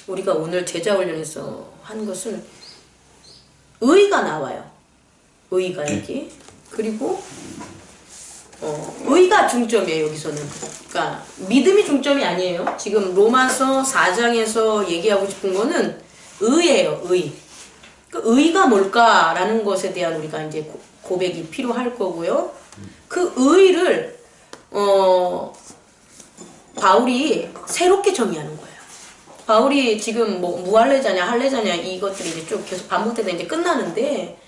우리가 오늘 제자 훈련에서 한 것은 의가 나와요. 의가 여기. 그리고 의가 중점이에요, 여기서는. 그러니까 믿음이 중점이 아니에요. 지금 로마서 4장에서 얘기하고 싶은 거는 의예요, 의. 그 의가 뭘까라는 것에 대한 우리가 이제 고백이 필요할 거고요. 그 의를 바울이 새롭게 정의하는 거예요. 바울이 지금 뭐 무할례자냐 할례자냐 이것들이 이제 좀 계속 반복되다 이제 끝나는데,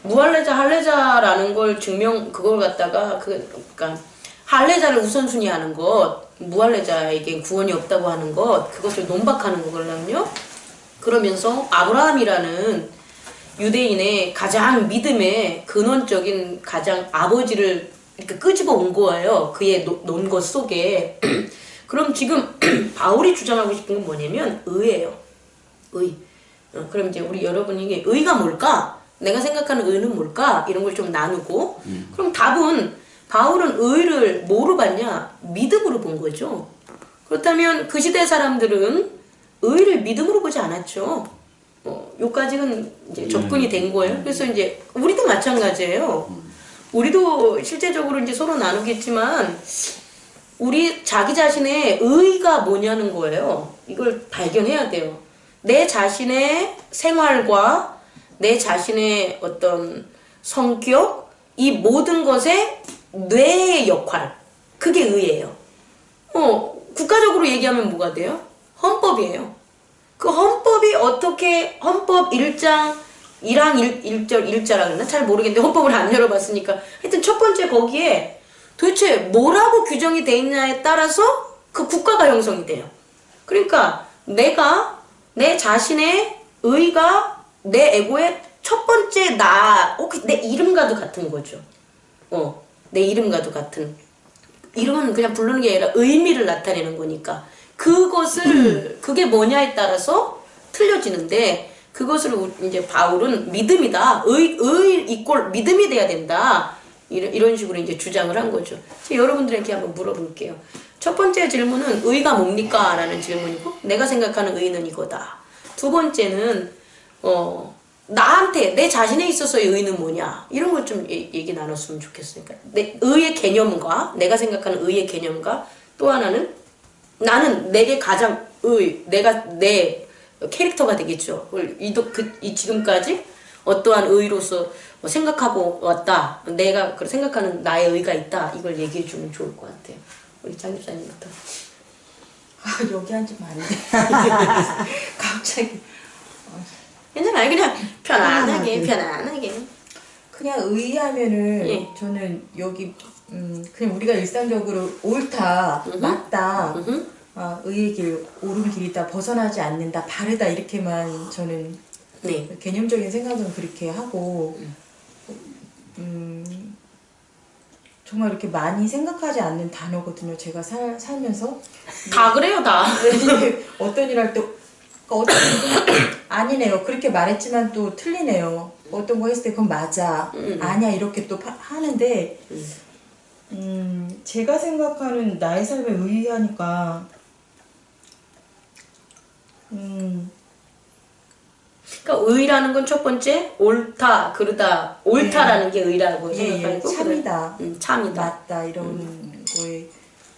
무할례자 할례자라는 걸 그걸 갖다가 그러니까 할례자를 우선순위하는 것, 무할례자에게 구원이 없다고 하는 것, 그것을 논박하는 거거든요. 그러면서 아브라함이라는 유대인의 가장 믿음의 근원적인 가장 아버지를 이렇게 끄집어 온 거예요. 그의 논 것 속에. 그럼 지금 바울이 주장하고 싶은 건 뭐냐면 의예요. 의. 그럼 이제 우리 여러분이 의가 뭘까? 내가 생각하는 의는 뭘까? 이런 걸 좀 나누고. 그럼 답은 바울은 의를 뭐로 봤냐? 믿음으로 본 거죠. 그렇다면 그 시대 사람들은 의를 믿음으로 보지 않았죠. 요까지는 이제 접근이 된 거예요. 그래서 이제 우리도 마찬가지예요. 우리도 실제적으로 이제 서로 나누겠지만 우리 자기 자신의 의가 뭐냐는 거예요. 이걸 발견해야 돼요. 내 자신의 생활과 내 자신의 어떤 성격, 이 모든 것의 뇌의 역할, 그게 의예요. 국가적으로 얘기하면 뭐가 돼요? 헌법이에요. 그 헌법이 어떻게, 헌법 1장 1항 1절 1자라 그러나? 잘 모르겠는데 헌법을 안 열어봤으니까. 하여튼 첫 번째 거기에 도대체 뭐라고 규정이 돼 있냐에 따라서 그 국가가 형성이 돼요. 그러니까 내가 내 자신의 의가 내 에고의 첫 번째 혹시 내 이름과도 같은 거죠. 내 이름과도 같은. 이름은 그냥 부르는 게 아니라 의미를 나타내는 거니까. 그게 뭐냐에 따라서 틀려지는데, 그것을 이제 바울은 믿음이다. 의 이꼴 믿음이 돼야 된다. 이런 식으로 이제 주장을 한 거죠. 여러분들에게 한번 물어볼게요. 첫 번째 질문은 의가 뭡니까? 라는 질문이고, 내가 생각하는 의는 이거다. 두 번째는 나한테, 내 자신에 있어서의 의는 뭐냐? 이런 걸 좀 얘기 나눴으면 좋겠어요. 그러니까 의의 개념과, 내가 생각하는 의의 개념과, 또 하나는 나는 내게 가장 내가 내 캐릭터가 되겠죠. 지금까지 어떠한 의로서 생각하고 왔다. 내가 생각하는 나의 의가 있다. 이걸 얘기해 주면 좋을 것 같아요. 우리 장 집사님부터. 여기 앉으면 안 돼. 갑자기. 괜찮아요. 그냥 편안하게. 그냥 의하면은, 예. 저는 여기, 그냥 우리가 일상적으로 옳다, 맞다, 의의 길, 옳은 길이다, 벗어나지 않는다, 바르다, 이렇게만 저는 네. 개념적인 생각은 그렇게 하고, 정말 이렇게 많이 생각하지 않는 단어거든요. 제가 살면서. 다 그래요, 다. 어떤 일 할 때, 어떤 일은 아니네요. 그렇게 말했지만 또 틀리네요. 어떤 거 했을 때 그건 맞아. 아니야. 이렇게 또 하는데, 제가 생각하는 나의 삶에 의의하니까, 그러니까 의라는 건 첫 번째 옳다, 그르다. 옳다라는 게 의라고 생각하는 거. 참이다. 참이다. 맞다. 이런 거에.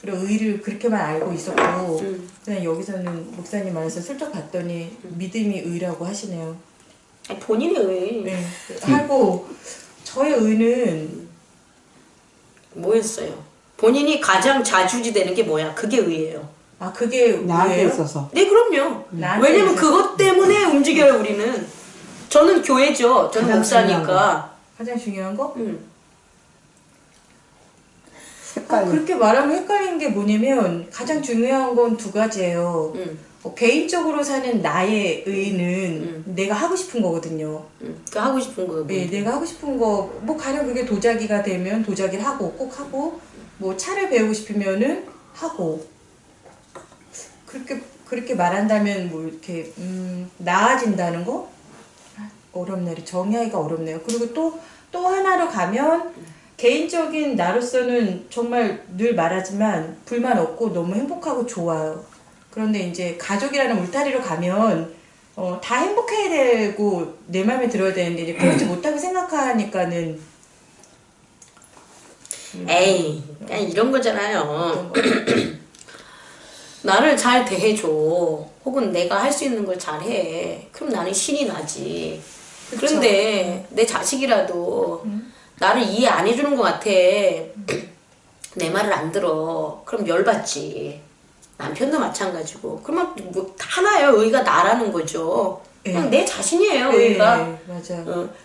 그리고 의를 그렇게만 알고 있었고, 그냥 여기서는 목사님 말해서 슬쩍 봤더니 믿음이 의라고 하시네요. 아니, 본인의 의. 네. 하고, 저의 의는 뭐였어요? 본인이 가장 자주지되는 게 뭐야? 그게 의예요. 그게 나한테 의예요? 있어서. 네, 그럼요. 나한테 왜냐면 있어서? 그것 때문에 움직여요, 우리는. 저는 교회죠. 저는 가장 목사니까. 가장 중요한 거? 색깔이. 그렇게 말하면 헷갈리는 게 뭐냐면 가장 중요한 건 두 가지예요. 개인적으로 사는 나의 의는 내가 하고 싶은 거거든요. 그 하고 싶은 거. 네, 내가 하고 싶은 거, 뭐 가령 그게 도자기가 되면 도자기를 하고 꼭 하고, 뭐 차를 배우고 싶으면은 하고. 그렇게 말한다면 뭐 이렇게 나아진다는 거 어렵네요. 정의하기가 어렵네요. 그리고 또 하나로 가면 개인적인 나로서는 정말 늘 말하지만 불만 없고 너무 행복하고 좋아요. 그런데 이제 가족이라는 울타리로 가면 다 행복해야 되고 내 마음에 들어야 되는데 이제 그렇지 못하고 생각하니까는 에이, 그냥 이런 거잖아요. 나를 잘 대해줘. 혹은 내가 할 수 있는 걸 잘해. 그럼 나는 신이 나지. 그쵸. 그런데 내 자식이라도 나를 이해 안 해주는 것 같아. 내 말을 안 들어. 그럼 열받지. 남편도 마찬가지고. 그러면 뭐 하나예요. 의가 나라는 거죠. 그냥 내 자신이에요. 의가. 맞아.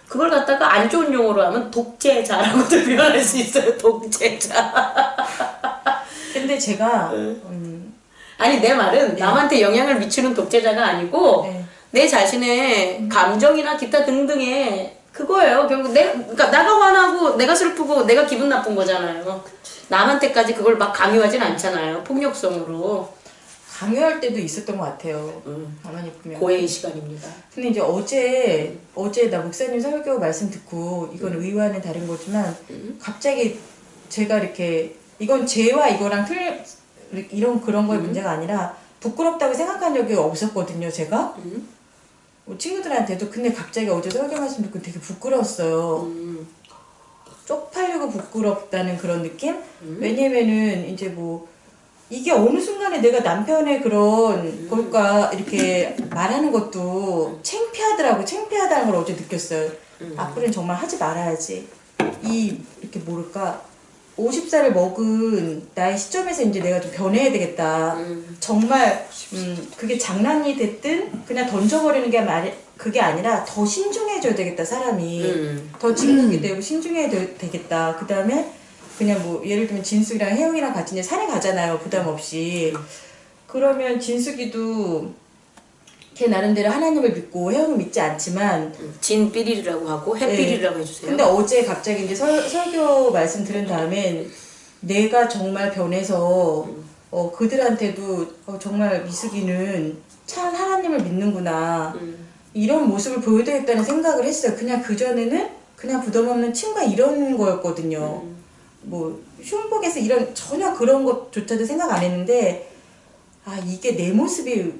그걸 갖다가 안 좋은 용어로 하면 독재자라고도 표현할 수 있어요. 독재자. 근데 제가 아니 내 말은 남한테 영향을 미치는 독재자가 아니고 네. 내 자신의 감정이나 기타 등등의 그거예요. 결국 그러니까 내가 화나고 내가 슬프고 내가 기분 나쁜 거잖아요. 남한테까지 그걸 막 강요하진 않잖아요. 폭력성으로. 강요할 때도 있었던 것 같아요. 가만히 보면. 고해의 시간입니다. 근데 이제 어제 나 목사님 설교 말씀 듣고 이건 의와는 다른 거지만 갑자기 제가 이렇게 이건 죄와 이거랑 이런 그런 거의 문제가 아니라 부끄럽다고 생각한 적이 없었거든요. 제가 뭐 친구들한테도. 근데 갑자기 어제 설교 말씀 듣고 되게 부끄러웠어요. 쪽팔리고 부끄럽다는 그런 느낌? 왜냐면은 이제 뭐 이게 어느 순간에 내가 남편의 그런 것과 이렇게 말하는 것도 창피하다는 걸 어제 느꼈어요. 앞으로는 정말 하지 말아야지. 이렇게 뭐랄까 50살을 먹은 나의 시점에서 이제 내가 좀 변해야 되겠다. 정말 그게 장난이 됐든 그냥 던져버리는 게 그게 아니라 더 신중해져야 되겠다. 사람이 더 진국이 되고 신중해야 되겠다. 그 다음에 그냥 뭐 예를 들면 진숙이랑 혜영이랑 같이 이제 산에 가잖아요. 부담 없이. 그러면 진숙이도 걔 나름대로 하나님을 믿고 혜영을 믿지 않지만 진삐리라고 하고 햇삐리라고 해주세요. 근데 어제 갑자기 이제 설교 말씀 들은 다음엔 내가 정말 변해서 그들한테도 정말 미숙이는 참 하나님을 믿는구나 이런 모습을 보여야겠다는 생각을 했어요. 그냥 그전에는 그냥 부담 없는 친구가 이런 거였거든요. 뭐 흉복에서 이런 전혀 그런 것조차도 생각 안 했는데 이게 내 모습이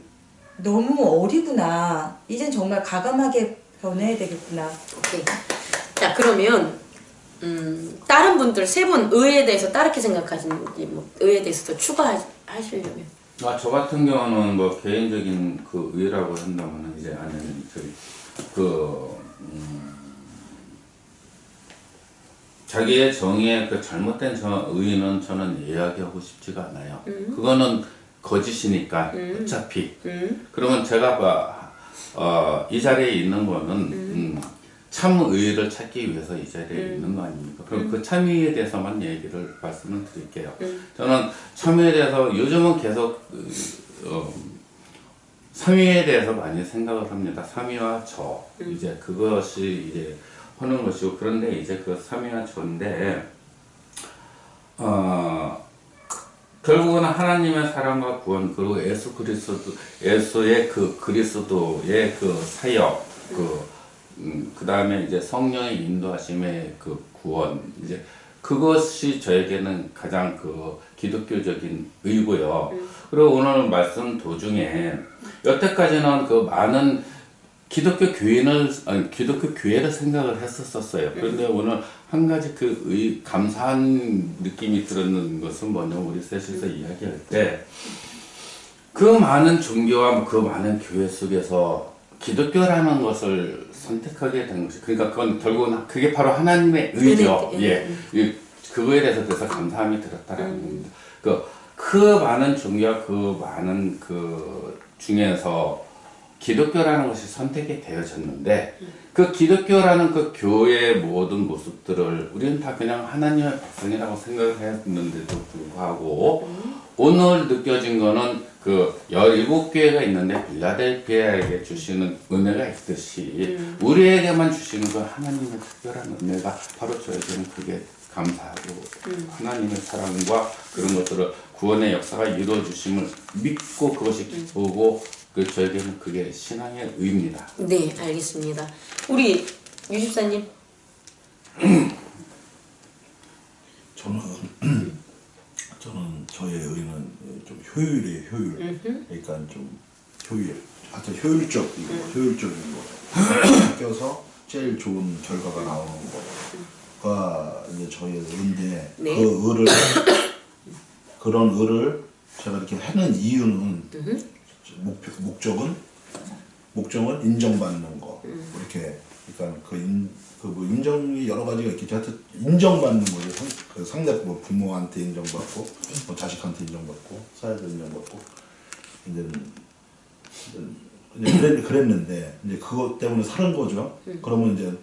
너무 어리구나. 이젠 정말 과감하게 변해야 되겠구나. 오케이. 자 그러면 다른 분들 세 분 의에 대해서 따르게 생각하시는지 뭐 의에 대해서 더 추가하시려면. 저 같은 경우는 뭐 개인적인 그 의라고 한다면 이제 아는 자기의 정의의 그 잘못된 의의는 저는 이야기하고 싶지가 않아요. 그거는 거짓이니까 어차피. 그러면 제가 이 자리에 있는 거는 참 의의를 찾기 위해서 이 자리에 있는 거 아닙니까? 그럼 그 참의에 대해서만 얘기를 말씀을 드릴게요. 저는 참의에 대해서 요즘은 계속 삼위에 대해서 많이 생각을 합니다. 삼위와 저 이제 그것이 이제 하는 것이고 그런데 이제 그 삼위와 저인데 결국은 하나님의 사랑과 구원 그리고 예수의 그 그리스도의 그 사역 그 다음에 이제 성령의 인도하심의 그 구원 이제 그것이 저에게는 가장 그 기독교적인 의고요. 그리고 오늘 말씀 도중에 여태까지는 그 많은 기독교 교회를 생각을 했었어요. 그런데 오늘 한 가지 그 감사한 느낌이 들었는 것은 뭐냐, 우리 셋이서 이야기할 때 그 많은 종교와 그 많은 교회 속에서 기독교라는 것을 선택하게 된 것이, 그러니까 그건 결국은 그게 바로 하나님의 의죠. 그거에 대해서 그래서 감사함이 들었다라는 겁니다. 그 많은 종교와 그 많은 그 중에서 기독교라는 것이 선택이 되어졌는데 그 기독교라는 그 교회의 모든 모습들을 우리는 다 그냥 하나님의 백성이라고 생각을 했는데도 불구하고 오늘 느껴진 거는 그 17교회가 있는데 빌라델피아에게 주시는 은혜가 있듯이 우리에게만 주시는 그 하나님의 특별한 은혜가 바로 저에게는 그게 감사하고 하나님의 사랑과 그런 것들을 구원의 역사가 이루어 주심을 믿고 그것이 기쁘고 저에게는 그게 신앙의 의입니다. 네, 알겠습니다. 우리 유집사님. 저는 저의 의는 좀 효율이에요, 효율. 그러니까 좀 효율. 하여튼 효율적인 거. 껴서 제일 좋은 결과가 나오는 거가 이제 저희의 의인데 네. 그 의를 그런 의를 제가 이렇게 하는 이유는 목적은 인정받는 거. 이렇게 그러니까 뭐 인정이 여러 가지가 있겠죠. 하여튼 인정받는 거죠. 그 상대 뭐 부모한테 인정받고, 뭐 자식한테 인정받고, 사회에서 인정받고, 이제 그랬는데 이제 그것 때문에 사는 거죠. 그러면 이제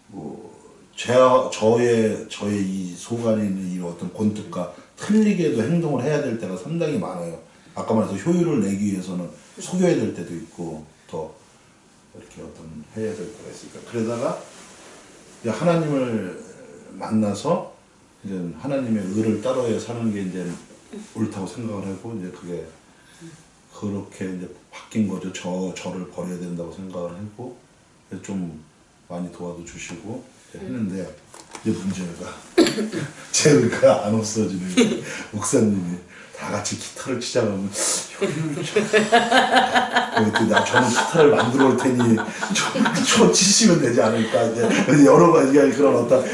뭐 저의 이 속안에 있는 이 어떤 본뜻과 틀리게도 행동을 해야 될 때가 상당히 많아요. 아까 말해서 효율을 내기 위해서는 속여야 될 때도 있고 더 이렇게 어떤 해야 될 때가 있으니까 그러다가 이제 하나님을 만나서 이제 하나님의 의를 따라야 사는 게 이제 옳다고 생각을 하고 이제 그게 그렇게 이제 바뀐 거죠. 저를 버려야 된다고 생각을 했고 좀 많이 도와도 주시고 했는데 이제 문제가 제 의가 안 없어지는 게 목사님이 다 같이 기타를 치자면 효율을 저는 기타를 만들어 올 테니 좀 치시면 되지 않을까 이제 여러 가지가 그런 어떤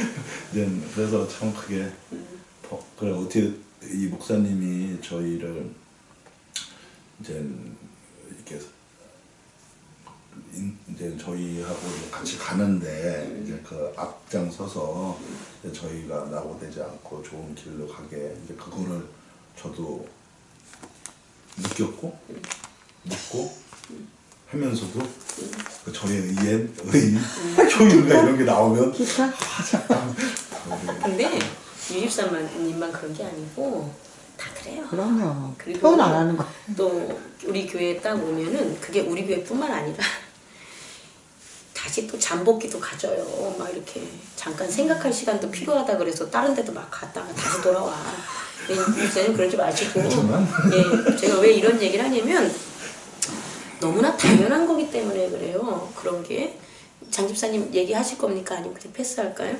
이제 그래서 참 그게 그래 어떻게 이 목사님이 저희를 이제 이렇게 이제 저희하고 같이 가는데 이제 그 앞장서서 이제 저희가 낙오되지 않고 좋은 길로 가게 이제 그거를 저도 느꼈고 묻고 하면서도 그 저의 의의 효율과 이런 게 나오면 잠깐 근데 유집사님만 그런 게 아니고 다 그래요. 그럼요. 그리고 표현 안 하는 거. 또 우리 교회에 딱 오면은 그게 우리 교회뿐만 아니라 다시 또 잠복기도 가져요. 막 이렇게 잠깐 생각할 시간도 필요하다 그래서 다른 데도 막 갔다가 다시 돌아와. 유집사님 그러지 마시고. 예, 제가 왜 이런 얘기를 하냐면 너무나 당연한 거기 때문에 그래요. 그런 게 장집사님 얘기하실 겁니까? 아니면 그냥 패스할까요?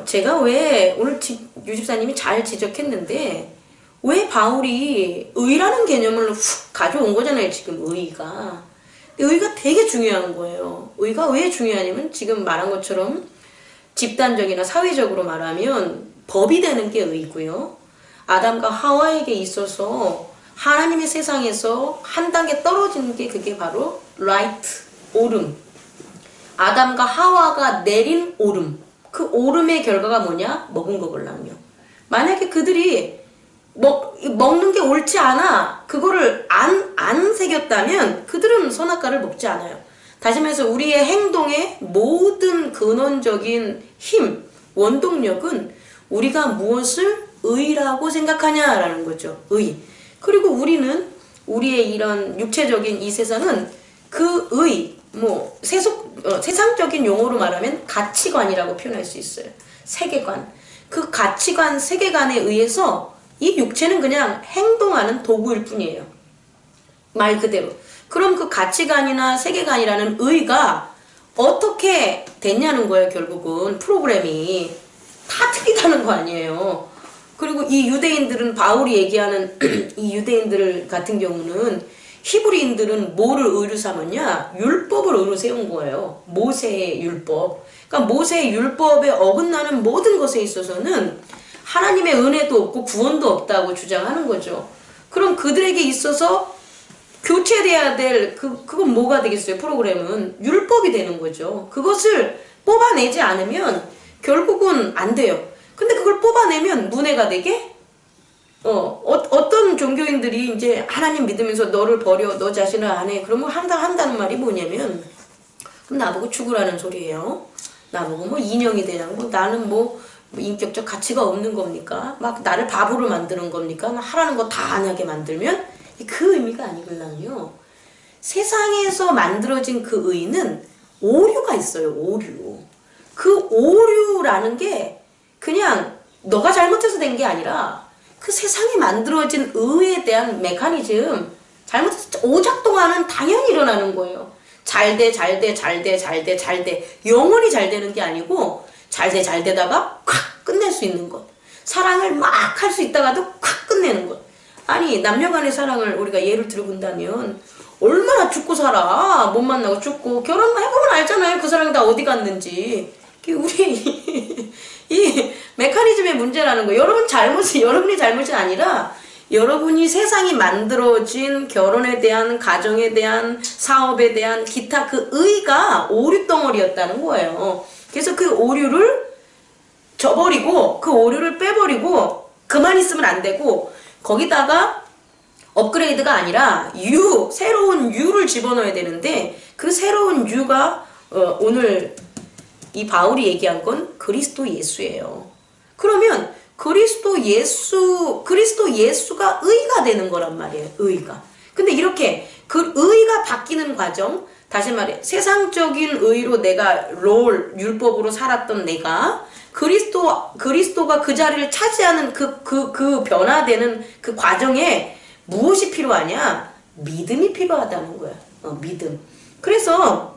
제가 왜 오늘 유집사님이 잘 지적했는데 왜 바울이 의라는 개념을 훅 가져온 거잖아요. 지금 의가. 의가 되게 중요한 거예요. 의가 왜 중요하냐면 지금 말한 것처럼 집단적이나 사회적으로 말하면 법이 되는 게 의고요. 아담과 하와에게 있어서 하나님의 세상에서 한 단계 떨어지는 게 그게 바로 right, 옳음. 아담과 하와가 내린 옳음. 그 옳음의 결과가 뭐냐? 먹은 거걸랑요. 만약에 그들이 먹는 게 옳지 않아 그거를 안 새겼다면 그들은 선악과를 먹지 않아요. 다시 말해서 우리의 행동의 모든 근원적인 힘, 원동력은 우리가 무엇을 의라고 생각하냐라는 거죠. 의. 그리고 우리는 우리의 이런 육체적인 이 세상은 그 의, 세상적인 용어로 말하면 가치관이라고 표현할 수 있어요. 세계관. 그 가치관, 세계관에 의해서 이 육체는 그냥 행동하는 도구일 뿐이에요. 말 그대로. 그럼 그 가치관이나 세계관이라는 의가 어떻게 됐냐는 거예요. 결국은 프로그램이 다 틀리다는 거 아니에요. 그리고 이 유대인들은 바울이 얘기하는 이 유대인들 같은 경우는 히브리인들은 뭐를 의로 삼았냐? 율법을 의로 세운 거예요. 모세의 율법. 그러니까 모세의 율법에 어긋나는 모든 것에 있어서는 하나님의 은혜도 없고 구원도 없다고 주장하는 거죠. 그럼 그들에게 있어서 교체돼야 될 그건 뭐가 되겠어요? 프로그램은 율법이 되는 거죠. 그것을 뽑아내지 않으면 결국은 안 돼요. 근데 그걸 뽑아내면 문제가 되게 어떤 종교인들이 이제 하나님 믿으면서 너를 버려, 너 자신을 안 해. 그러면 한다는 말이 뭐냐면 그럼 나보고 죽으라는 소리예요. 나보고 인형이 되냐, 나는 인격적 가치가 없는 겁니까? 막 나를 바보로 만드는 겁니까? 하라는 거 다 안 하게 만들면 그 의미가 아니걸랑요. 세상에서 만들어진 그 의는 오류가 있어요. 오류. 그 오류라는 게 그냥 너가 잘못해서 된 게 아니라 그 세상에 만들어진 의에 대한 메커니즘 잘못해서 오작동하는 당연히 일어나는 거예요. 잘 돼. 영원히 잘 되는 게 아니고 잘 되다가 콱 끝낼 수 있는 것. 사랑을 막 할 수 있다가도 콱 끝내는 것. 아니 남녀 간의 사랑을 우리가 예를 들어 본다면 얼마나 죽고 살아. 못 만나고 죽고 결혼해보면 알잖아요. 그 사람이 다 어디 갔는지. 우리 이 메커니즘의 문제라는 거. 여러분이 잘못이 아니라 여러분이 세상이 만들어진 결혼에 대한, 가정에 대한, 사업에 대한 기타 그 의가 오류덩어리였다는 거예요. 그래서 그 오류를 져버리고 그 오류를 빼버리고 그만 있으면 안 되고 거기다가 업그레이드가 아니라 새로운 유를 집어넣어야 되는데 그 새로운 유가 오늘 이 바울이 얘기한 건 그리스도 예수예요. 그러면 그리스도 예수가 의가 되는 거란 말이에요. 의가. 근데 이렇게 그 의가 바뀌는 과정, 다시 말해 세상적인 의로 내가 율법으로 살았던 내가 그리스도가 그 자리를 차지하는 그 변화되는 그 과정에 무엇이 필요하냐? 믿음이 필요하다는 거야. 믿음. 그래서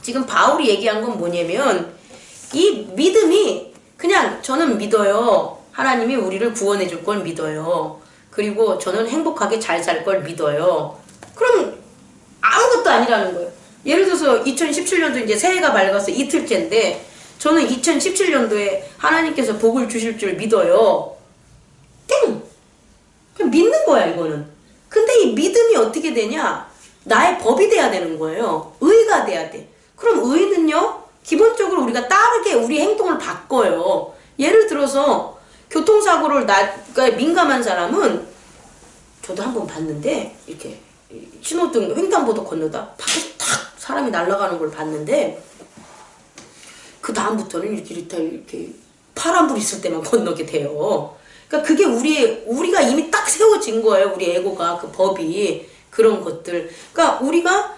지금 바울이 얘기한 건 뭐냐면 이 믿음이 그냥 저는 믿어요. 하나님이 우리를 구원해 줄 걸 믿어요. 그리고 저는 행복하게 잘 살 걸 믿어요. 그럼 아무것도 아니라는 거예요. 예를 들어서 2017년도 이제 새해가 밝아서 이틀째인데 저는 2017년도에 하나님께서 복을 주실 줄 믿어요. 땡! 그냥 믿는 거야 이거는. 근데 이 믿음이 어떻게 되냐? 나의 법이 돼야 되는 거예요. 의가 돼야 돼. 그럼 의는요, 기본적으로 우리가 따르게 우리 행동을 바꿔요. 예를 들어서 교통사고를 그러니까 민감한 사람은 저도 한번 봤는데 이렇게 신호등 횡단보도 건너다 밖에서 탁 사람이 날아가는 걸 봤는데 그 다음부터는 이렇게 파란불 있을 때만 건너게 돼요. 그러니까 그게 우리가 이미 딱 세워진 거예요. 우리 에고가 그 법이 그런 것들. 그러니까 우리가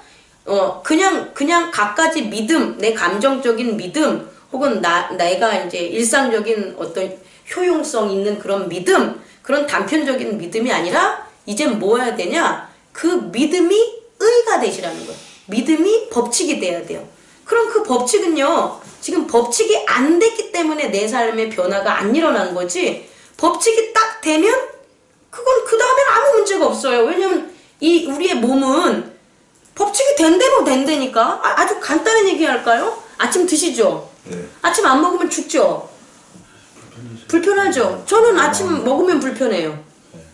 그냥 갖가지 믿음, 내 감정적인 믿음, 혹은 내가 이제 일상적인 어떤 효용성 있는 그런 믿음, 그런 단편적인 믿음이 아니라 이제 뭐 해야 되냐? 그 믿음이 의가 되시라는 거예요. 믿음이 법칙이 돼야 돼요. 그럼 그 법칙은요, 지금 법칙이 안 됐기 때문에 내 삶의 변화가 안 일어난 거지, 법칙이 딱 되면 그건 그 다음엔 아무 문제가 없어요. 왜냐면 우리의 몸은 법칙이 된 대로 된다니까. 아주 간단한 얘기 할까요? 아침 드시죠? 네. 아침 안 먹으면 죽죠? 불편하죠? 저는 아침 먹으면 불편해요.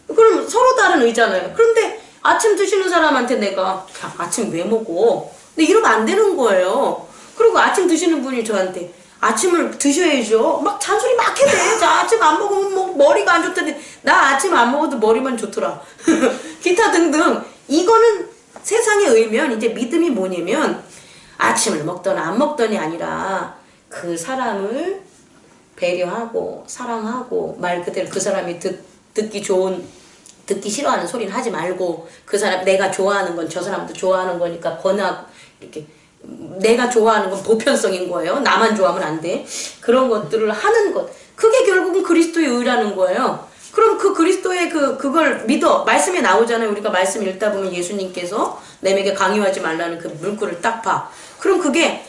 그럼 서로 다른 의잖아요. 그런데 아침 드시는 사람한테 내가 야, 아침 왜 먹어? 근데 이러면 안 되는 거예요. 그리고 아침 드시는 분이 저한테 아침을 드셔야죠. 막 잔소리 막 해대. 자, 아침 안 먹으면 뭐 머리가 안 좋다는데 나 아침 안 먹어도 머리만 좋더라. 기타 등등. 이거는 세상에 의면 이제 믿음이 뭐냐면 아침을 먹던 안 먹던이 아니라 그 사람을 배려하고 사랑하고 말 그대로 그 사람이 듣기 싫어하는 소리는 하지 말고 그 사람 내가 좋아하는 건 저 사람도 좋아하는 거니까 권하고 이렇게 내가 좋아하는 건 보편성인 거예요. 나만 좋아하면 안 돼. 그런 것들을 하는 것. 그게 결국은 그리스도의 의라는 거예요. 그럼 그 그리스도의 그걸 믿어. 말씀에 나오잖아요. 우리가 말씀 읽다 보면 예수님께서 내게 강요하지 말라는 그 물꼬를 딱 봐. 그럼 그게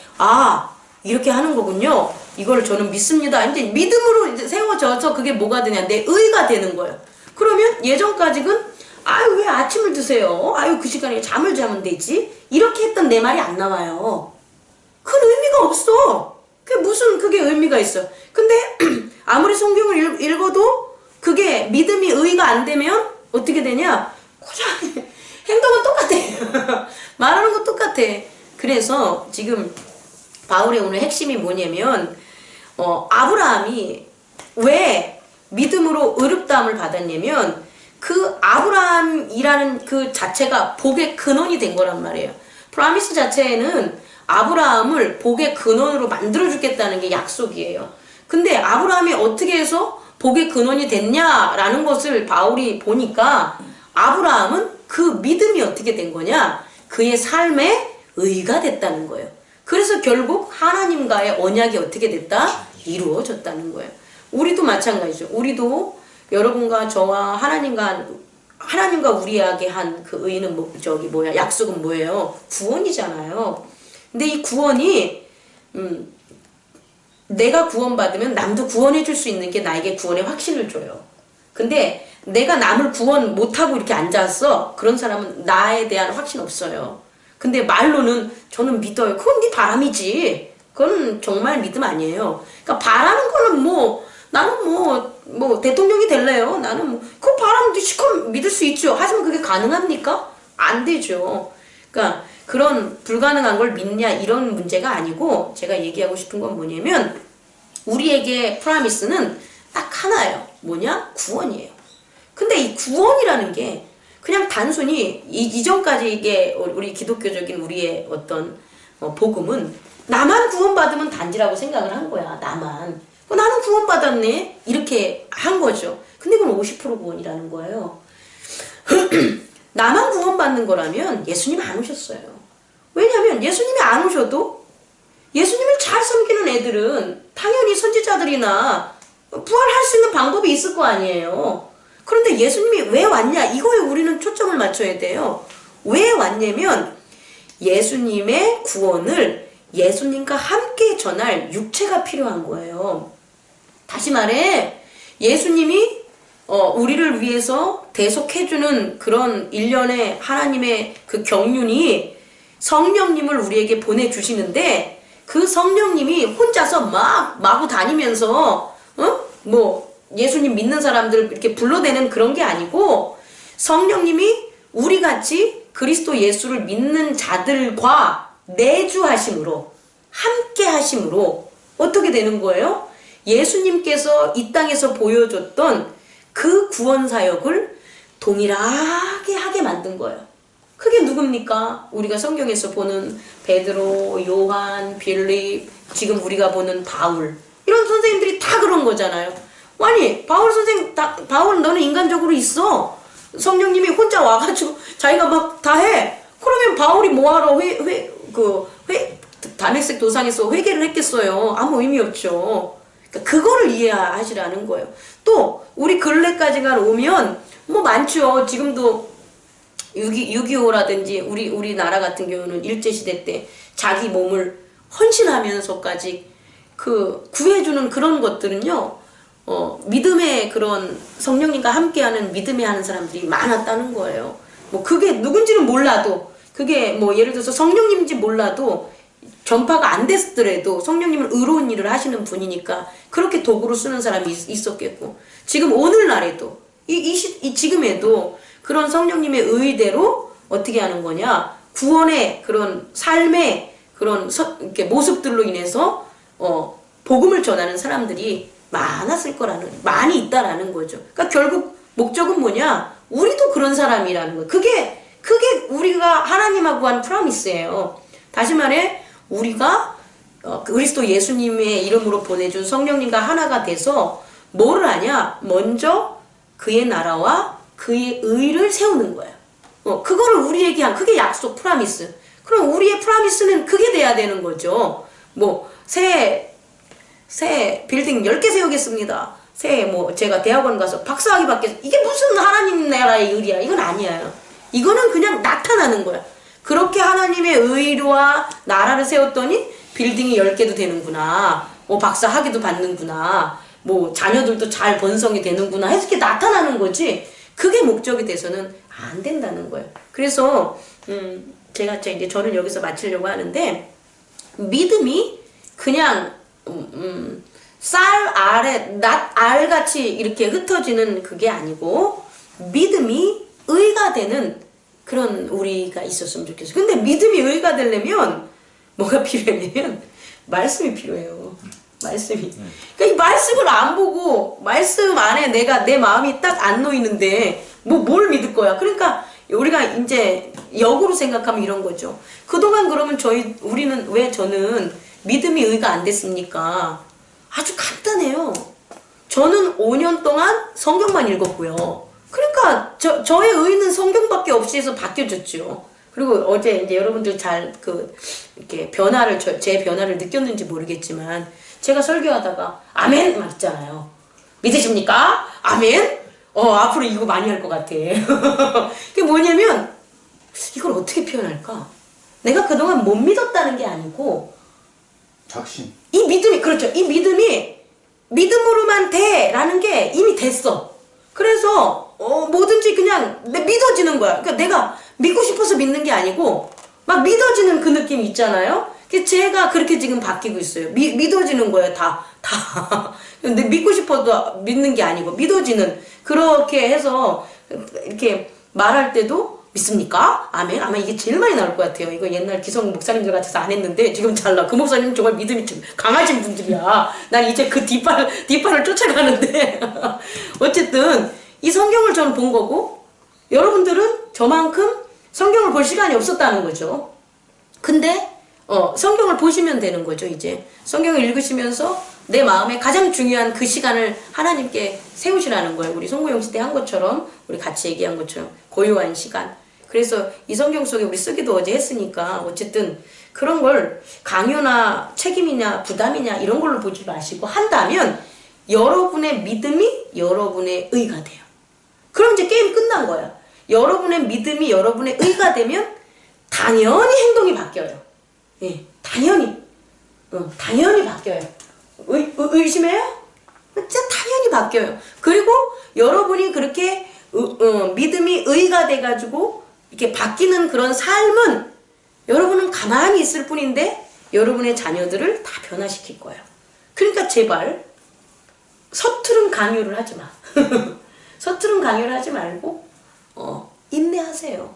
이렇게 하는 거군요. 이걸 저는 믿습니다. 이제 믿음으로 이제 세워져서 그게 뭐가 되냐? 내 의가 되는 거예요. 그러면 예전까지는 왜 아침을 드세요? 그 시간에 잠을 자면 되지? 이렇게 했던 내 말이 안 나와요. 큰 의미가 없어. 그게 의미가 있어. 근데 아무리 성경을 읽어도 그게 믿음이 의가 안 되면 어떻게 되냐? 그냥 행동은 똑같아. 말하는 건 똑같아. 그래서 지금 바울의 오늘 핵심이 뭐냐면 아브라함이 왜 믿음으로 의롭다함을 받았냐면 그 아브라함이라는 그 자체가 복의 근원이 된 거란 말이에요. 프라미스 자체에는 아브라함을 복의 근원으로 만들어 주겠다는 게 약속이에요. 근데 아브라함이 어떻게 해서 복의 근원이 됐냐라는 것을 바울이 보니까 아브라함은 그 믿음이 어떻게 된 거냐? 그의 삶의 의가 됐다는 거예요. 그래서 결국 하나님과의 언약이 어떻게 됐다? 이루어졌다는 거예요. 우리도 마찬가지죠. 우리도 여러분과 저와 하나님과 우리에게 한 그 의는 약속은 뭐예요? 구원이잖아요. 근데 이 구원이 내가 구원받으면 남도 구원해 줄 수 있는 게 나에게 구원의 확신을 줘요. 근데 내가 남을 구원 못하고 이렇게 앉았어. 그런 사람은 나에 대한 확신 없어요. 근데 말로는 저는 믿어요. 그건 네 바람이지. 그건 정말 믿음 아니에요. 그러니까 바라는 거는 뭐 나는 뭐 대통령이 될래요. 나는 뭐 그 바람도 실컷 믿을 수 있죠. 하지만 그게 가능합니까? 안 되죠. 그러니까 그런 불가능한 걸 믿냐 이런 문제가 아니고 제가 얘기하고 싶은 건 뭐냐면 우리에게 프라미스는 딱 하나예요. 뭐냐? 구원이에요. 근데 이 구원이라는 게 그냥 단순히 이전까지 이게 우리 기독교적인 우리의 어떤 복음은 나만 구원받으면 단지라고 생각을 한 거야. 나만. 나는 구원받았네. 이렇게 한 거죠. 근데 그건 50% 구원이라는 거예요. 나만 구원받는 거라면 예수님 안 오셨어요. 왜냐하면 예수님이 안 오셔도 예수님을 잘 섬기는 애들은 당연히 선지자들이나 부활할 수 있는 방법이 있을 거 아니에요. 그런데 예수님이 왜 왔냐? 이거에 우리는 초점을 맞춰야 돼요. 왜 왔냐면 예수님의 구원을 예수님과 함께 전할 육체가 필요한 거예요. 다시 말해 예수님이 우리를 위해서 대속해주는 그런 일련의 하나님의 그 경륜이 성령님을 우리에게 보내주시는데 그 성령님이 혼자서 막 마구 다니면서 뭐 예수님 믿는 사람들 이렇게 불러대는 그런 게 아니고 성령님이 우리같이 그리스도 예수를 믿는 자들과 내주하심으로 함께 하심으로 어떻게 되는 거예요? 예수님께서 이 땅에서 보여줬던 그 구원 사역을 동일하게 하게 만든 거예요. 그게 누굽니까? 우리가 성경에서 보는 베드로, 요한, 빌립, 지금 우리가 보는 바울 이런 선생님들이 다 그런 거잖아요. 아니 바울 선생 바울 너는 인간적으로 있어. 성령님이 혼자 와가지고 자기가 막 다 해. 그러면 바울이 뭐하러 다메섹 도상에서 회개를 했겠어요. 아무 의미 없죠. 그러니까 그거를 이해하시라는 거예요. 또 우리 근래까지가 오면 뭐 많죠. 지금도 6.25라든지 우리나라 같은 경우는 일제시대 때 자기 몸을 헌신하면서까지 구해주는 그런 것들은요. 믿음의 그런 성령님과 함께하는 믿음에 하는 사람들이 많았다는 거예요. 뭐 그게 누군지는 몰라도 그게 뭐 예를 들어서 성령님인지 몰라도 전파가 안 됐더라도 성령님은 의로운 일을 하시는 분이니까 그렇게 도구로 쓰는 사람이 있었겠고 지금 오늘날에도 지금에도 그런 성령님의 의대로 어떻게 하는 거냐 구원의 그런 삶의 그런 이렇게 모습들로 인해서 복음을 전하는 사람들이 많이 있다라는 거죠. 그러니까 결국 목적은 뭐냐? 우리도 그런 사람이라는 거예요. 그게 우리가 하나님하고 한 프로미스예요. 다시 말해 우리가 그리스도 예수님의 이름으로 보내준 성령님과 하나가 돼서 뭐를 하냐? 먼저 그의 나라와 그의 의를 세우는 거예요. 그거를 우리에게 그게 약속 프로미스. 그럼 우리의 프로미스는 그게 돼야 되는 거죠. 뭐 새 빌딩 10개 세우겠습니다. 제가 대학원 가서 박사학위 받겠습니다. 이게 무슨 하나님 나라의 의리야. 이건 아니에요. 이거는 그냥 나타나는 거야. 그렇게 하나님의 의와 나라를 세웠더니 빌딩이 10개도 되는구나. 박사학위도 받는구나. 자녀들도 잘 번성이 되는구나. 해서 이렇게 나타나는 거지. 그게 목적이 돼서는 안 된다는 거예요. 그래서 제가 이제 저는 여기서 마치려고 하는데 믿음이 그냥 쌀 아래 낫 알같이 이렇게 흩어지는 그게 아니고 믿음이 의가 되는 그런 우리가 있었으면 좋겠어요. 근데 믿음이 의가 되려면 뭐가 필요하냐면 말씀이 필요해요. 말씀이. 그러니까 이 말씀을 안 보고 말씀 안에 내 마음이 딱 안 놓이는데 뭘 믿을 거야. 그러니까 우리가 이제 역으로 생각하면 이런 거죠. 그동안 그러면 저는 믿음이 의가 안 됐습니까? 아주 간단해요. 저는 5년 동안 성경만 읽었고요. 그러니까 저의 의는 성경밖에 없이 해서 바뀌어졌죠. 그리고 어제 이제 여러분들 이렇게 제 변화를 느꼈는지 모르겠지만 제가 설교하다가 아멘 맞잖아요. 믿으십니까? 아멘? 앞으로 이거 많이 할 것 같아. 그게 뭐냐면 이걸 어떻게 표현할까? 내가 그동안 못 믿었다는 게 아니고 확신. 이 믿음이 그렇죠. 이 믿음이 믿음으로만 돼라는 게 이미 됐어. 그래서 뭐든지 그냥 믿어지는 거야. 그러니까 내가 믿고 싶어서 믿는 게 아니고 막 믿어지는 그 느낌 있잖아요. 제가 그렇게 지금 바뀌고 있어요. 믿어지는 거예요. 다. 근데 믿고 싶어도 믿는 게 아니고 믿어지는, 그렇게 해서 이렇게 말할 때도 믿습니까? 아멘. 아마 이게 제일 많이 나올 것 같아요. 이거 옛날 기성 목사님들 같아서 안 했는데 지금 잘 나. 그 목사님 정말 믿음이 좀 강하신 분들이야. 난 이제 그 뒷발을 쫓아가는데 어쨌든 이 성경을 저는 본 거고, 여러분들은 저만큼 성경을 볼 시간이 없었다는 거죠. 근데 성경을 보시면 되는 거죠. 이제 성경을 읽으시면서 내 마음에 가장 중요한 그 시간을 하나님께 세우시라는 거예요. 우리 송구영 씨 때 한 것처럼, 우리 같이 얘기한 것처럼 고요한 시간. 그래서 이 성경 속에 우리 쓰기도 어제 했으니까 어쨌든 그런 걸 강요나 책임이냐 부담이냐 이런 걸로 보지 마시고 한다면 여러분의 믿음이 여러분의 의가 돼요. 그럼 이제 게임 끝난 거야. 여러분의 믿음이 여러분의 의가 되면 당연히 행동이 바뀌어요. 예, 당연히 바뀌어요. 의심해요? 진짜 당연히 바뀌어요. 그리고 여러분이 그렇게 믿음이 의가 돼가지고 이렇게 바뀌는 그런 삶은 여러분은 가만히 있을 뿐인데 여러분의 자녀들을 다 변화시킬 거예요. 그러니까 제발 서투른 강요를 하지 마. 서투른 강요를 하지 말고 인내하세요.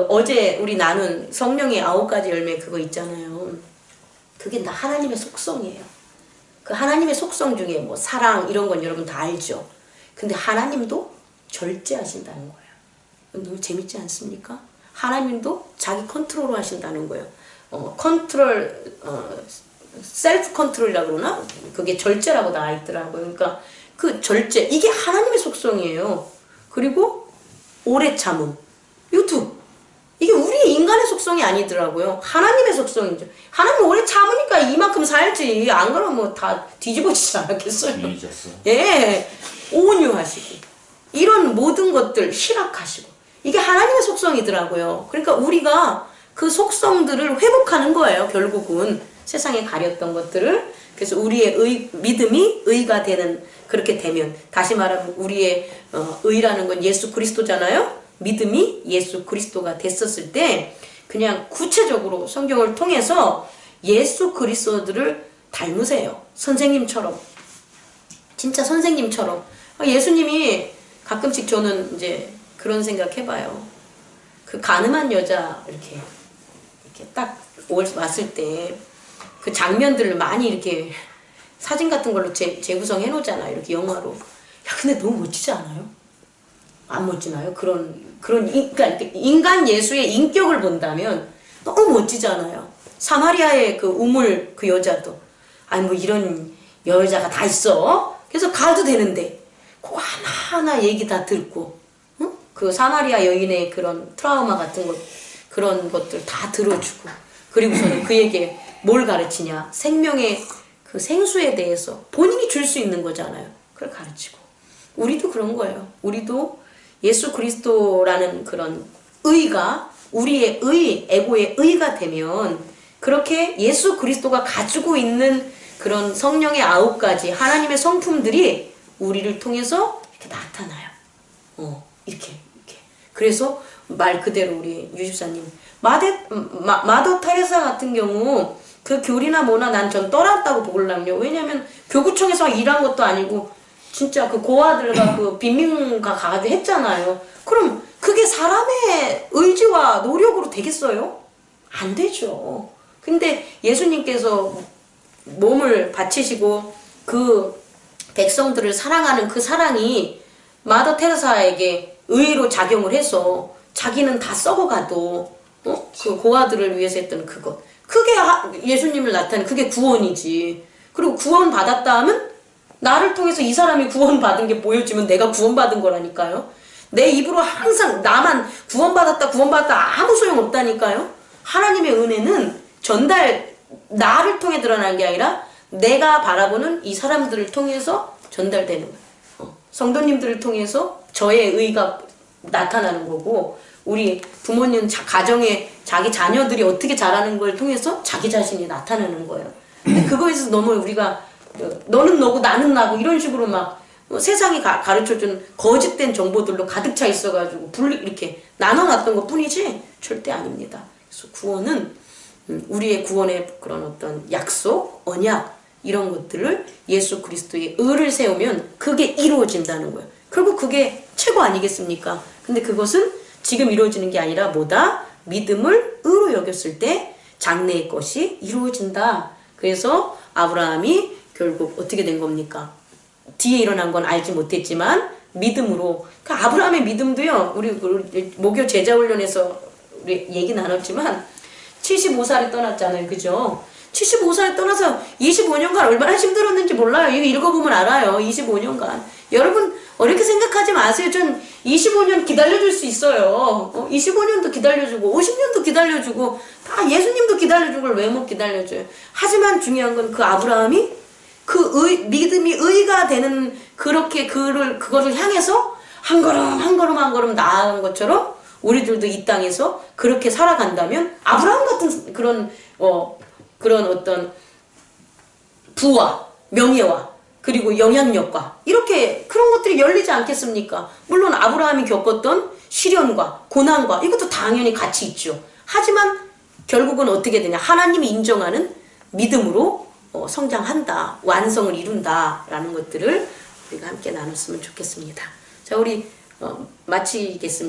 어제 우리 나눈 성령의 9가지 열매 그거 있잖아요. 그게 다 하나님의 속성이에요. 그 하나님의 속성 중에 뭐 사랑 이런 건 여러분 다 알죠. 근데 하나님도 절제하신다는 거예요. 너무 재밌지 않습니까? 하나님도 자기 컨트롤을 하신다는 거예요. 셀프 컨트롤이라고 그러나? 그게 절제라고 나와 있더라고요. 그러니까 그 절제, 이게 하나님의 속성이에요. 그리고 오래 참음, 유튜브. 이게 우리 인간의 속성이 아니더라고요. 하나님의 속성이죠. 하나님 오래 참으니까 이만큼 살지. 안 그러면 뭐 다 뒤집어지지 않았겠어요. 잊었어. 예, 온유하시고 이런 모든 것들 희락하시고 이게 하나님의 속성이더라고요. 그러니까 우리가 그 속성들을 회복하는 거예요. 결국은 세상에 가렸던 것들을. 그래서 우리의 믿음이 의가 되는, 그렇게 되면, 다시 말하면 우리의 의라는 건 예수 그리스도잖아요. 믿음이 예수 그리스도가 됐었을 때 그냥 구체적으로 성경을 통해서 예수 그리스도들을 닮으세요. 선생님처럼. 진짜 선생님처럼. 예수님이 가끔씩 저는 이제 그런 생각 해봐요. 그 가늠한 여자 이렇게 딱 왔을 때 그 장면들을 많이 이렇게 사진 같은 걸로 재구성해 놓잖아요. 이렇게 영화로. 야, 근데 너무 멋지지 않아요? 안 멋지나요? 그러니까 인간 예수의 인격을 본다면 너무 멋지잖아요. 사마리아의 그 우물 그 여자도, 아니 뭐 이런 여자가 다 있어. 그래서 가도 되는데 그거 하나하나 얘기 다 듣고, 응? 그 사마리아 여인의 그런 트라우마 같은 것, 그런 것들 다 들어주고, 그리고서는 그에게 뭘 가르치냐? 생명의 그 생수에 대해서 본인이 줄 수 있는 거잖아요. 그걸 가르치고. 우리도 그런 거예요. 우리도 예수 그리스도라는 그런 의가 우리의 에고의 의가 되면, 그렇게 예수 그리스도가 가지고 있는 그런 성령의 9가지 하나님의 성품들이 우리를 통해서 이렇게 나타나요. 이렇게. 그래서 말 그대로 우리 유집사님, 마더 테레사 같은 경우 그 교리나 뭐나 난 전 떠났다고 보거든요. 왜냐면 교구청에서 일한 것도 아니고 진짜 그 고아들과 그 빈민가 가가지고 했잖아요. 그럼 그게 사람의 의지와 노력으로 되겠어요? 안 되죠. 근데 예수님께서 몸을 바치시고 그 백성들을 사랑하는 그 사랑이 마더 테레사에게 의로 작용을 해서 자기는 다 썩어가도 그 고아들을 위해서 했던 그것, 그게 예수님을 나타내는, 그게 구원이지. 그리고 구원 받았다 하면 나를 통해서 이 사람이 구원받은 게 보여지면 내가 구원받은 거라니까요. 내 입으로 항상 나만 구원받았다 아무 소용없다니까요. 하나님의 은혜는 나를 통해 드러나는 게 아니라 내가 바라보는 이 사람들을 통해서 전달되는 거예요. 성도님들을 통해서 저의 의가 나타나는 거고, 우리 부모님 가정에 자기 자녀들이 어떻게 자라는 걸 통해서 자기 자신이 나타나는 거예요. 근데 그거에서 너무 우리가 너는 너고 나는 나고 이런 식으로 막 세상이 가르쳐준 거짓된 정보들로 가득 차 있어가지고 이렇게 나눠놨던 것 뿐이지 절대 아닙니다. 그래서 구원은 우리의 구원의 그런 어떤 약속, 언약 이런 것들을 예수 그리스도의 의를 세우면 그게 이루어진다는 거예요. 결국 그게 최고 아니겠습니까? 근데 그것은 지금 이루어지는 게 아니라 뭐다? 믿음을 의로 여겼을 때 장래의 것이 이루어진다. 그래서 아브라함이 결국 어떻게 된 겁니까? 뒤에 일어난 건 알지 못했지만 믿음으로. 그 아브라함의 믿음도요. 우리 목요 제자훈련에서 우리 얘기 나눴지만 75살에 떠났잖아요. 그죠? 75살에 떠나서 25년간 얼마나 힘들었는지 몰라요. 이거 읽어보면 알아요. 25년간. 여러분 어렵게 생각하지 마세요. 전 25년 기다려줄 수 있어요. 25년도 기다려주고 50년도 기다려주고 다 예수님도 기다려준 걸 왜 못 기다려줘요. 하지만 중요한 건 그 아브라함이 그 믿음이 의가 되는 그렇게 그거를 향해서 한 걸음 나아간 것처럼 우리들도 이 땅에서 그렇게 살아간다면 아브라함 같은 그런 어떤 부와 명예와 그리고 영향력과 이렇게 그런 것들이 열리지 않겠습니까? 물론 아브라함이 겪었던 시련과 고난과 이것도 당연히 같이 있죠. 하지만 결국은 어떻게 되냐? 하나님이 인정하는 믿음으로 성장한다, 완성을 이룬다라는 것들을 우리가 함께 나눴으면 좋겠습니다. 자, 우리 마치겠습니다.